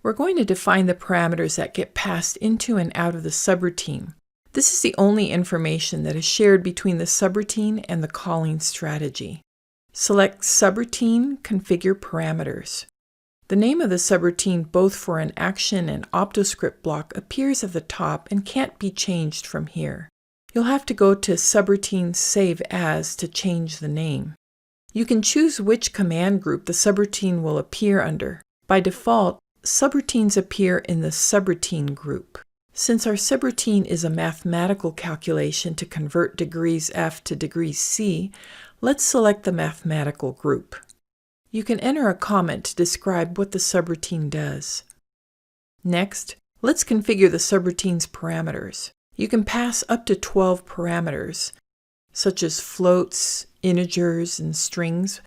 We're going to define the parameters that get passed into and out of the subroutine. This is the only information that is shared between the subroutine and the calling strategy. Select Subroutine, Configure Parameters. The name of the subroutine both for an action and OptoScript block appears at the top and can't be changed from here. You'll have to go to Subroutine Save As to change the name. You can choose which command group the subroutine will appear under. By default, subroutines appear in the subroutine group. Since our subroutine is a mathematical calculation to convert degrees F to degrees C, let's select the mathematical group. You can enter a comment to describe what the subroutine does. Next, let's configure the subroutine's parameters. You can pass up to 12 parameters, such as floats, integers, and strings.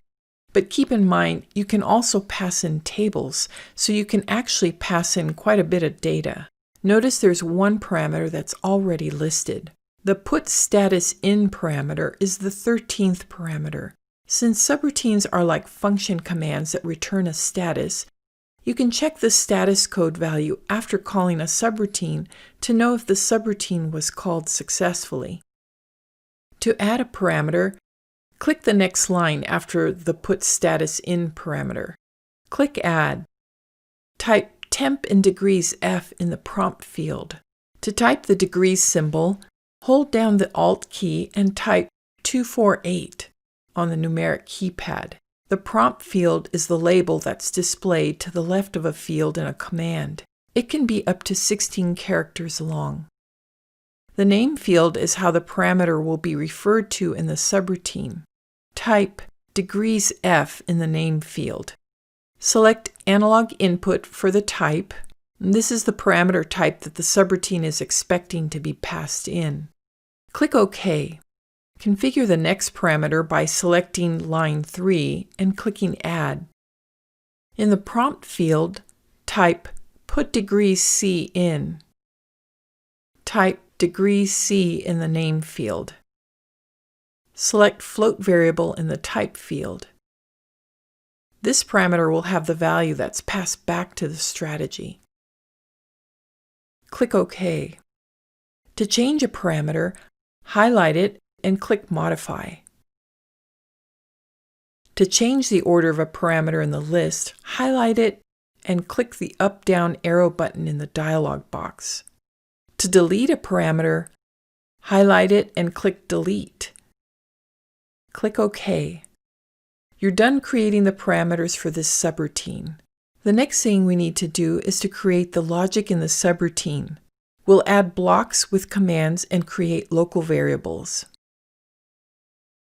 But keep in mind, you can also pass in tables, so you can actually pass in quite a bit of data. Notice there's one parameter that's already listed. The putStatusIn parameter is the 13th parameter. Since subroutines are like function commands that return a status, you can check the status code value after calling a subroutine to know if the subroutine was called successfully. To add a parameter, click the next line after the putStatusIn parameter. Click Add. Type temp in degrees F in the prompt field. To type the degrees symbol, hold down the Alt key and type 248 on the numeric keypad. The prompt field is the label that's displayed to the left of a field in a command. It can be up to 16 characters long. The name field is how the parameter will be referred to in the subroutine. Type degrees F in the name field. Select Analog Input for the type. This is the parameter type that the subroutine is expecting to be passed in. Click OK. Configure the next parameter by selecting line 3 and clicking Add. In the prompt field, type putDegreesC in. Type degrees C in the name field. Select float variable in the type field. This parameter will have the value that's passed back to the strategy. Click OK. To change a parameter, highlight it and click Modify. To change the order of a parameter in the list, highlight it and click the up-down arrow button in the dialog box. To delete a parameter, highlight it and click Delete. Click OK. You're done creating the parameters for this subroutine. The next thing we need to do is to create the logic in the subroutine. We'll add blocks with commands and create local variables.